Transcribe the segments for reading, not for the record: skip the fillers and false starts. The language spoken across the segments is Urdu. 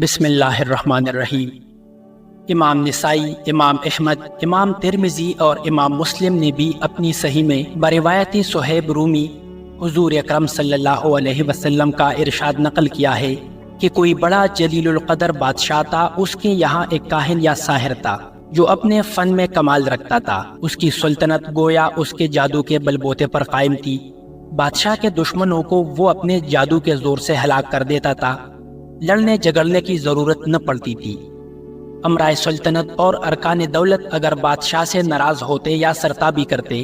بسم اللہ الرحمن الرحیم۔ امام نسائی، امام احمد، امام ترمذی اور امام مسلم نے بھی اپنی صحیح میں بروایت صہیب رومی حضور اکرم صلی اللہ علیہ وسلم کا ارشاد نقل کیا ہے کہ کوئی بڑا جلیل القدر بادشاہ تھا، اس کے یہاں ایک کاہن یا ساحر تھا جو اپنے فن میں کمال رکھتا تھا۔ اس کی سلطنت گویا اس کے جادو کے بل بوتے پر قائم تھی۔ بادشاہ کے دشمنوں کو وہ اپنے جادو کے زور سے ہلاک کر دیتا تھا، لڑنے جگڑنے کی ضرورت نہ پڑتی تھی۔ امرائے سلطنت اور ارکان دولت اگر بادشاہ سے ناراض ہوتے یا سرتابی کرتے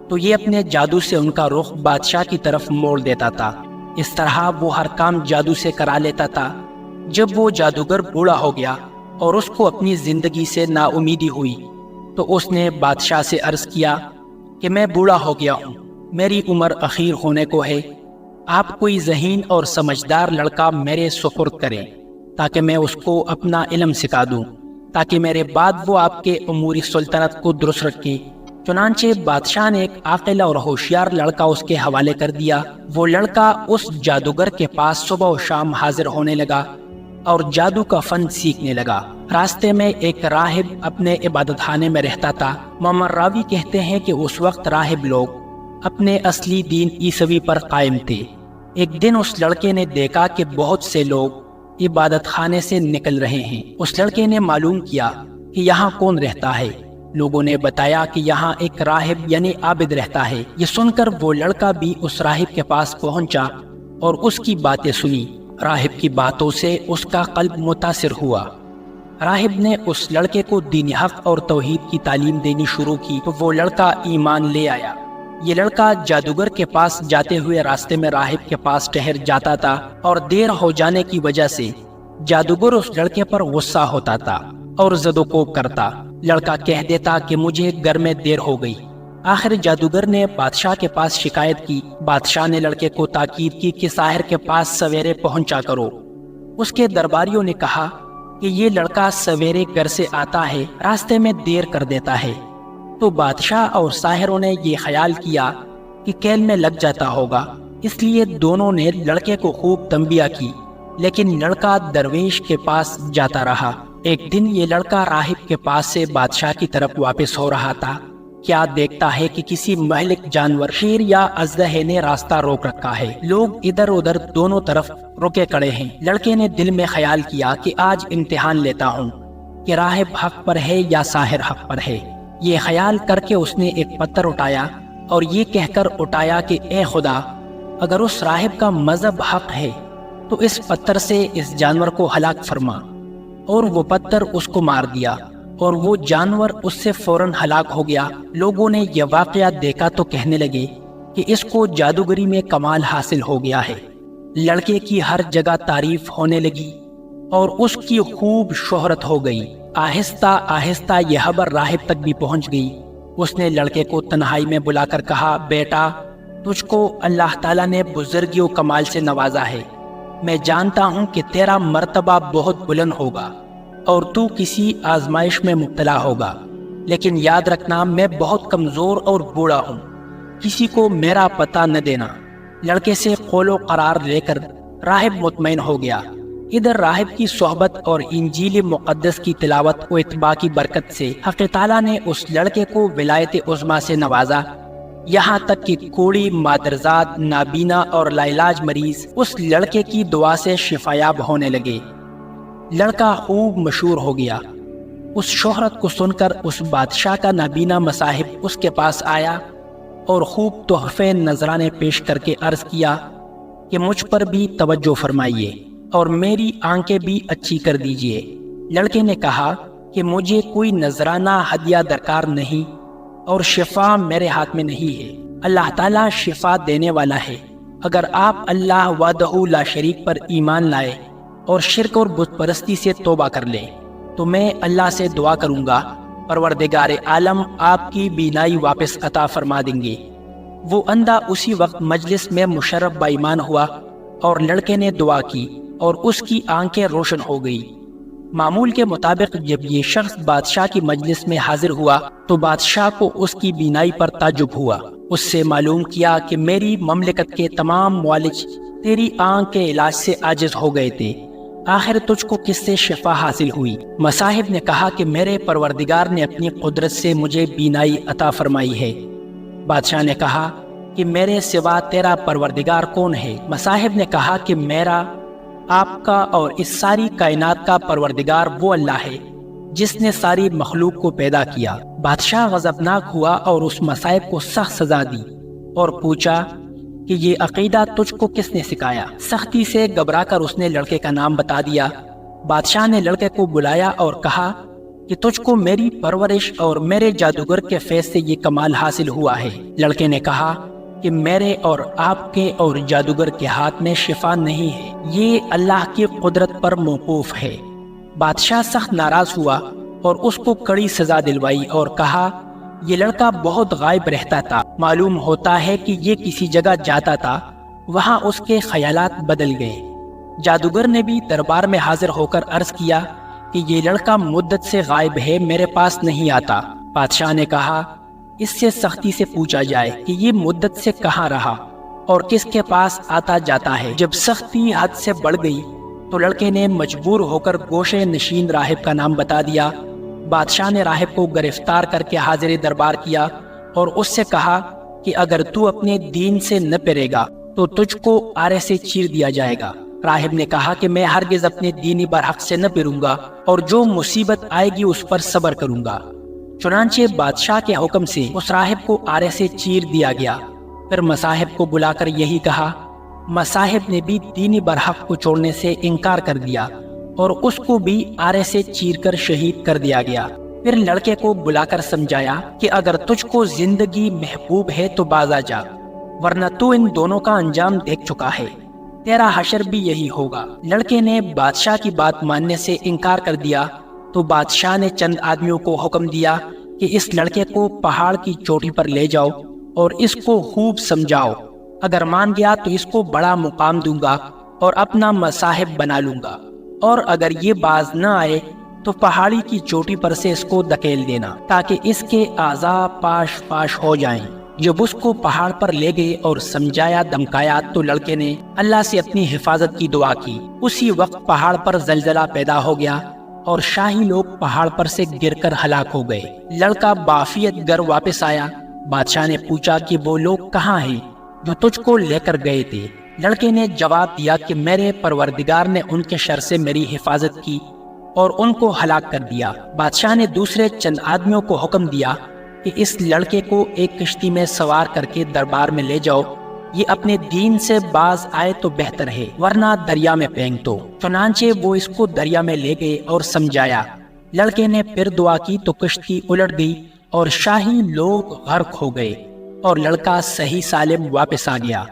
تو یہ اپنے جادو سے ان کا رخ بادشاہ کی طرف موڑ دیتا تھا۔ اس طرح وہ ہر کام جادو سے کرا لیتا تھا۔ جب وہ جادوگر بوڑھا ہو گیا اور اس کو اپنی زندگی سے نا امیدی ہوئی تو اس نے بادشاہ سے عرض کیا کہ میں بوڑھا ہو گیا ہوں، میری عمر اخیر ہونے کو ہے، آپ کوئی ذہین اور سمجھدار لڑکا میرے سپرد کریں تاکہ میں اس کو اپنا علم سکھا دوں، تاکہ میرے بعد وہ آپ کے اموری سلطنت کو درست رکھے۔ چنانچہ بادشاہ نے ایک عاقل اور ہوشیار لڑکا اس کے حوالے کر دیا۔ وہ لڑکا اس جادوگر کے پاس صبح و شام حاضر ہونے لگا اور جادو کا فن سیکھنے لگا۔ راستے میں ایک راہب اپنے عبادت خانے میں رہتا تھا۔ محمد راوی کہتے ہیں کہ اس وقت راہب لوگ اپنے اصلی دین عیسوی پر قائم تھے۔ ایک دن اس لڑکے نے دیکھا کہ بہت سے لوگ عبادت خانے سے نکل رہے ہیں۔ اس لڑکے نے معلوم کیا کہ یہاں کون رہتا ہے۔ لوگوں نے بتایا کہ یہاں ایک راہب یعنی عابد رہتا ہے۔ یہ سن کر وہ لڑکا بھی اس راہب کے پاس پہنچا اور اس کی باتیں سنی۔ راہب کی باتوں سے اس کا قلب متاثر ہوا۔ راہب نے اس لڑکے کو دین حق اور توحید کی تعلیم دینی شروع کی تو وہ لڑکا ایمان لے آیا۔ یہ لڑکا جادوگر کے پاس جاتے ہوئے راستے میں راہب کے پاس ٹھہر جاتا تھا اور دیر ہو جانے کی وجہ سے جادوگر اس لڑکے پر غصہ ہوتا تھا اور زد و کوب کرتا۔ لڑکا کہہ دیتا کہ مجھے گھر میں دیر ہو گئی۔ آخر جادوگر نے بادشاہ کے پاس شکایت کی۔ بادشاہ نے لڑکے کو تاکید کی کہ ساحر کے پاس سویرے پہنچا کرو۔ اس کے درباریوں نے کہا کہ یہ لڑکا سویرے گھر سے آتا ہے، راستے میں دیر کر دیتا ہے۔ تو بادشاہ اور ساحروں نے یہ خیال کیا کہ کیل میں لگ جاتا ہوگا، اس لیے دونوں نے لڑکے کو خوب تنبیہ کی، لیکن لڑکا درویش کے پاس جاتا رہا۔ ایک دن یہ لڑکا راہب کے پاس سے بادشاہ کی طرف واپس ہو رہا تھا، کیا دیکھتا ہے کہ کسی مہلک جانور شیر یا اژدہے نے راستہ روک رکھا ہے۔ لوگ ادھر ادھر دونوں طرف رکے کڑے ہیں۔ لڑکے نے دل میں خیال کیا کہ آج امتحان لیتا ہوں کہ راہب حق پر ہے یا ساحر حق پر ہے۔ یہ خیال کر کے اس نے ایک پتھر اٹھایا اور یہ کہہ کر اٹھایا کہ اے خدا، اگر اس راہب کا مذہب حق ہے تو اس پتھر سے اس جانور کو ہلاک فرما۔ اور وہ پتھر اس کو مار دیا اور وہ جانور اس سے فوراً ہلاک ہو گیا۔ لوگوں نے یہ واقعہ دیکھا تو کہنے لگے کہ اس کو جادوگری میں کمال حاصل ہو گیا ہے۔ لڑکے کی ہر جگہ تعریف ہونے لگی اور اس کی خوب شہرت ہو گئی۔ آہستہ آہستہ یہ خبر راہب تک بھی پہنچ گئی۔ اس نے لڑکے کو تنہائی میں بلا کر کہا، بیٹا، تجھ کو اللہ تعالیٰ نے بزرگی و کمال سے نوازا ہے۔ میں جانتا ہوں کہ تیرا مرتبہ بہت بلند ہوگا اور تو کسی آزمائش میں مبتلا ہوگا، لیکن یاد رکھنا میں بہت کمزور اور بوڑھا ہوں، کسی کو میرا پتہ نہ دینا۔ لڑکے سے قول و قرار لے کر راہب مطمئن ہو گیا۔ ادھر راہب کی صحبت اور انجیل مقدس کی تلاوت و اتباع کی برکت سے حق تعالیٰ نے اس لڑکے کو ولایت عظمیٰ سے نوازا، یہاں تک کہ کوڑی، مادرزاد، نابینا اور لاعلاج مریض اس لڑکے کی دعا سے شفایاب ہونے لگے۔ لڑکا خوب مشہور ہو گیا۔ اس شہرت کو سن کر اس بادشاہ کا نابینا مصاحب اس کے پاس آیا اور خوب تحفے نذرانے پیش کر کے عرض کیا کہ مجھ پر بھی توجہ فرمائیے اور میری آنکھیں بھی اچھی کر دیجیے۔ لڑکے نے کہا کہ مجھے کوئی نذرانہ ہدیہ درکار نہیں اور شفا میرے ہاتھ میں نہیں ہے، اللہ تعالیٰ شفا دینے والا ہے۔ اگر آپ اللہ وحدہ لا شریک پر ایمان لائے اور شرک اور بت پرستی سے توبہ کر لیں تو میں اللہ سے دعا کروں گا، پروردگار عالم آپ کی بینائی واپس عطا فرما دیں گے۔ وہ اندھا اسی وقت مجلس میں مشرف با ایمان ہوا اور لڑکے نے دعا کی اور اس کی آنکھیں روشن ہو گئی۔ معمول کے مطابق جب یہ شخص بادشاہ کی مجلس میں حاضر ہوا تو بادشاہ کو اس کی بینائی پر تعجب ہوا۔ اس سے معلوم کیا کہ میری مملکت کے تمام معالج تیری آنکھ کے علاج سے عاجز ہو گئے تھے، آخر تجھ کو کس سے شفا حاصل ہوئی؟ مصاحب نے کہا کہ میرے پروردگار نے اپنی قدرت سے مجھے بینائی عطا فرمائی ہے۔ بادشاہ نے کہا کہ میرے سوا تیرا پروردگار کون ہے؟ مصاحب نے کہا کہ میرا، آپ کا اور اس ساری کائنات کا پروردگار وہ اللہ ہے جس نے ساری مخلوق کو پیدا کیا۔ بادشاہ غضبناک ہوا اور اس مصاحب کو سخت سزا دی اور پوچھا کہ یہ عقیدہ تجھ کو کس نے سکھایا؟ سختی سے گھبرا کر اس نے لڑکے کا نام بتا دیا۔ بادشاہ نے لڑکے کو بلایا اور کہا کہ تجھ کو میری پرورش اور میرے جادوگر کے فیض سے یہ کمال حاصل ہوا ہے۔ لڑکے نے کہا کہ میرے اور آپ کے اور جادوگر کے ہاتھ میں شفا نہیں ہے، یہ اللہ کی قدرت پر موقوف ہے۔ بادشاہ سخت ناراض ہوا اور اس کو کڑی سزا دلوائی اور کہا یہ لڑکا بہت غائب رہتا تھا، معلوم ہوتا ہے کہ یہ کسی جگہ جاتا تھا، وہاں اس کے خیالات بدل گئے۔ جادوگر نے بھی دربار میں حاضر ہو کر عرض کیا کہ یہ لڑکا مدت سے غائب ہے، میرے پاس نہیں آتا۔ بادشاہ نے کہا اس سے سختی سے پوچھا جائے کہ یہ مدت سے کہاں رہا اور کس کے پاس آتا جاتا ہے۔ جب سختی حد سے بڑھ گئی تو لڑکے نے مجبور ہو کر گوشے نشین راہب کا نام بتا دیا۔ بادشاہ نے راہب کو گرفتار کر کے حاضر دربار کیا اور اس سے کہا کہ اگر تو اپنے دین سے نہ پھرے گا تو تجھ کو آرے سے چیر دیا جائے گا۔ راہب نے کہا کہ میں ہرگز اپنے دینی برحق سے نہ پھروں گا اور جو مصیبت آئے گی اس پر صبر کروں گا۔ چنانچہ بادشاہ کے حکم سے اس راہب کو آرے سے چیر دیا گیا۔ پھر مصاحب کو بلا کر یہی کہا۔ مصاحب نے بھی دینی برحق کو چھوڑنے سے انکار کر دیا اور اس کو بھی آرے سے چیر کر شہید کر دیا گیا۔ پھر لڑکے کو بلا کر سمجھایا کہ اگر تجھ کو زندگی محبوب ہے تو باز آ جا، ورنہ تو ان دونوں کا انجام دیکھ چکا ہے، تیرا حشر بھی یہی ہوگا۔ لڑکے نے بادشاہ کی بات ماننے سے انکار کر دیا تو بادشاہ نے چند آدمیوں کو حکم دیا کہ اس لڑکے کو پہاڑ کی چوٹی پر لے جاؤ اور اس کو خوب سمجھاؤ، اگر مان گیا تو اس کو بڑا مقام دوں گا اور اپنا مصاحب بنا لوں گا، اور اگر یہ باز نہ آئے تو پہاڑی کی چوٹی پر سے اس کو دھکیل دینا تاکہ اس کے اعضاء پاش پاش ہو جائیں۔ جب اس کو پہاڑ پر لے گئے اور سمجھایا دھمکایا تو لڑکے نے اللہ سے اپنی حفاظت کی دعا کی۔ اسی وقت پہاڑ پر زلزلہ پیدا ہو گیا اور شاہی لوگ پہاڑ پر سے گر کر ہلاک ہو گئے۔ لڑکا بعافیت گھر واپس آیا۔ بادشاہ نے پوچھا کہ وہ لوگ کہاں ہیں جو تجھ کو لے کر گئے تھے؟ لڑکے نے جواب دیا کہ میرے پروردگار نے ان کے شر سے میری حفاظت کی اور ان کو ہلاک کر دیا۔ بادشاہ نے دوسرے چند آدمیوں کو حکم دیا کہ اس لڑکے کو ایک کشتی میں سوار کر کے دربار میں لے جاؤ، یہ اپنے دین سے باز آئے تو بہتر ہے، ورنہ دریا میں پھینک دو۔ چنانچہ وہ اس کو دریا میں لے گئے اور سمجھایا۔ لڑکے نے پھر دعا کی تو کشتی الٹ گئی اور شاہی لوگ غرق ہو گئے اور لڑکا صحیح سالم واپس آ گیا۔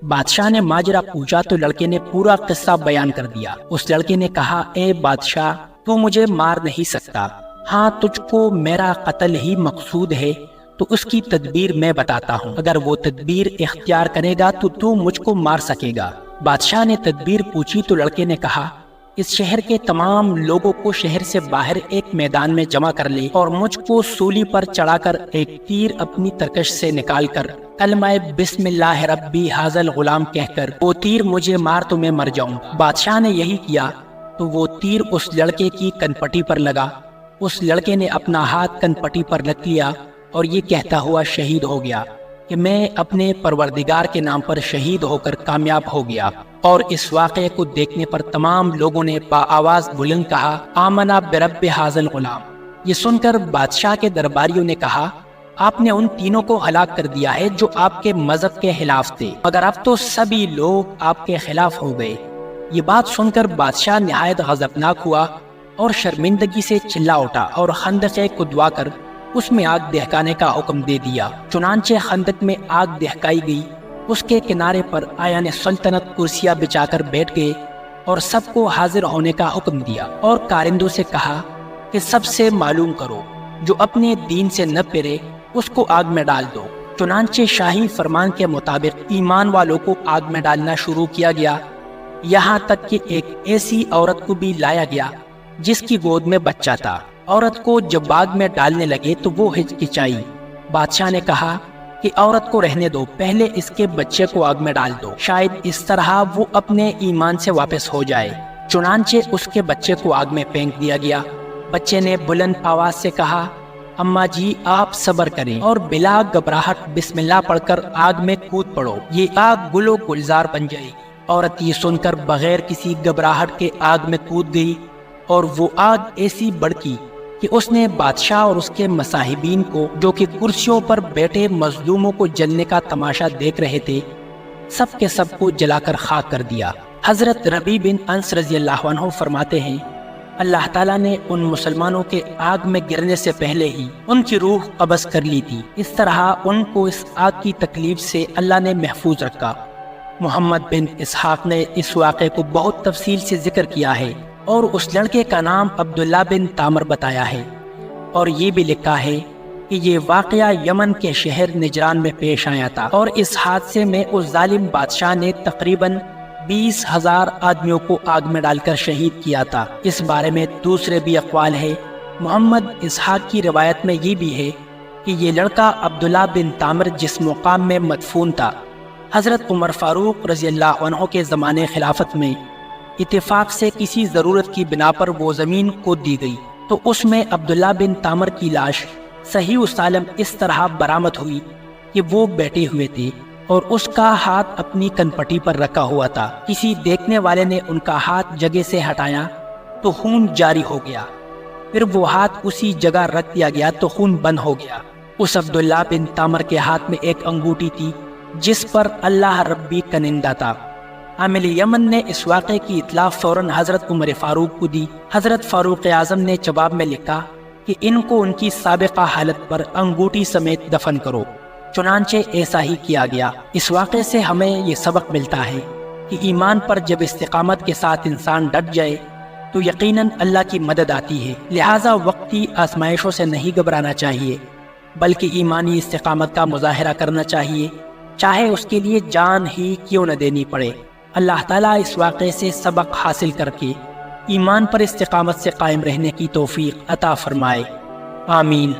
بادشاہ نے ماجرا پوچھا تو لڑکے نے پورا قصہ بیان کر دیا۔ اس لڑکے نے کہا اے بادشاہ، تو مجھے مار نہیں سکتا، ہاں تجھ کو میرا قتل ہی مقصود ہے تو اس کی تدبیر میں بتاتا ہوں، اگر وہ تدبیر اختیار کرے گا تو مجھ کو مار سکے گا۔ بادشاہ نے تدبیر پوچھی تو لڑکے نے کہا اس شہر کے تمام لوگوں کو شہر سے باہر ایک میدان میں جمع کر لے اور مجھ کو سولی پر چڑھا کر ایک تیر اپنی ترکش سے نکال کر کلمہ بسم اللہ ربی ھذا الغلام کہہ کر وہ تیر مجھے مار تو میں مر جاؤں۔ بادشاہ نے یہی کیا تو وہ تیر اس لڑکے کی کنپٹی پر لگا۔ اس لڑکے نے اپنا ہاتھ کنپٹی پر رکھ لیا اور یہ کہتا ہوا شہید ہو گیا کہ میں اپنے پروردگار کے نام پر شہید ہو کر کامیاب ہو گیا۔ اور اس واقعے کو دیکھنے پر تمام لوگوں نے بآواز بلند کہا آمنا برب ھذا الغلام۔ یہ سن کر بادشاہ کے درباریوں نے کہا آپ نے ان تینوں کو ہلاک کر دیا ہے جو آپ کے مذہب کے خلاف تھے، مگر اب تو سبھی لوگ آپ کے خلاف ہو گئے۔ یہ بات سن کر بادشاہ نہایت غضبناک ہوا اور شرمندگی سے چلا اٹھا اور خندق کھدوا کر اس میں آگ دہکانے کا حکم دے دیا۔ چنانچہ خندق میں آگ دہکائی گئی، اس کے کنارے پر آیان سلطنت کرسیاں بچھا کر بیٹھ گئے اور سب کو حاضر ہونے کا حکم دیا اور کارندوں سے کہا کہ سب سے معلوم کرو، جو اپنے دین سے نہ پھرے اس کو آگ میں ڈال دو۔ چنانچہ شاہی فرمان کے مطابق ایمان والوں کو آگ میں ڈالنا شروع کیا گیا، یہاں تک کہ ایک ایسی عورت کو بھی لایا گیا جس کی گود میں بچہ تھا۔ عورت کو جب آگ میں ڈالنے لگے تو وہ ہچکچائی۔ بادشاہ نے کہا کہ عورت کو رہنے دو، پہلے اس کے بچے کو آگ میں ڈال دو، شاید اس طرح وہ اپنے ایمان سے واپس ہو جائے۔ چنانچہ اس کے بچے کو آگ میں پھینک دیا گیا۔ بچے نے بلند آواز سے کہا، اماں جی آپ صبر کریں اور بلا گھبراہٹ بسم اللہ پڑھ کر آگ میں کود پڑو، یہ آگ گل و گلزار بن جائے گی۔ عورت یہ سن کر بغیر کسی گھبراہٹ کے آگ میں کود گئی، اور وہ آگ ایسی بڑکی کہ اس نے بادشاہ اور اس کے مصاحبین کو، جو کہ کرسیوں پر بیٹھے مظلوموں کو جلنے کا تماشا دیکھ رہے تھے، سب کے سب کو جلا کر خاک کر دیا۔ حضرت ربیع بن انس رضی اللہ عنہ فرماتے ہیں، اللہ تعالیٰ نے ان مسلمانوں کے آگ میں گرنے سے پہلے ہی ان کی روح قبض کر لی تھی، اس طرح ان کو اس آگ کی تکلیف سے اللہ نے محفوظ رکھا۔ محمد بن اسحاق نے اس واقعے کو بہت تفصیل سے ذکر کیا ہے اور اس لڑکے کا نام عبداللہ بن تامر بتایا ہے، اور یہ بھی لکھا ہے کہ یہ واقعہ یمن کے شہر نجران میں پیش آیا تھا، اور اس حادثے میں اس ظالم بادشاہ نے تقریباً 20,000 آدمیوں کو آگ میں ڈال کر شہید کیا تھا۔ اس بارے میں دوسرے بھی اقوال ہے۔ محمد اسحاق کی روایت میں یہ بھی ہے کہ یہ لڑکا عبداللہ بن تامر جس مقام میں مدفون تھا، حضرت عمر فاروق رضی اللہ عنہ کے زمانے خلافت میں اتفاق سے کسی ضرورت کی بنا پر وہ زمین کھود دی گئی، تو اس میں عبداللہ بن تامر کی لاش صحیح و سالم اس طرح برآمد ہوئی کہ وہ بیٹھے ہوئے تھے اور اس کا ہاتھ اپنی کنپٹی پر رکھا ہوا تھا۔ کسی دیکھنے والے نے ان کا ہاتھ جگہ سے ہٹایا تو خون جاری ہو گیا، پھر وہ ہاتھ اسی جگہ رکھ دیا گیا تو خون بند ہو گیا۔ اس عبداللہ بن تامر کے ہاتھ میں ایک انگوٹھی تھی جس پر اللہ ربی کا نندہ تھا۔ عامل یمن نے اس واقعے کی اطلاع فوراً حضرت عمر فاروق کو دی۔ حضرت فاروق اعظم نے جواب میں لکھا کہ ان کو ان کی سابقہ حالت پر انگوٹھی سمیت دفن کرو۔ چنانچہ ایسا ہی کیا گیا۔ اس واقعے سے ہمیں یہ سبق ملتا ہے کہ ایمان پر جب استقامت کے ساتھ انسان ڈٹ جائے تو یقیناً اللہ کی مدد آتی ہے، لہٰذا وقتی آزمائشوں سے نہیں گھبرانا چاہیے، بلکہ ایمانی استقامت کا مظاہرہ کرنا چاہیے، چاہے اس کے لیے جان ہی کیوں نہ دینی پڑے۔ اللہ تعالیٰ اس واقعے سے سبق حاصل کر کے ایمان پر استقامت سے قائم رہنے کی توفیق عطا فرمائے، آمین۔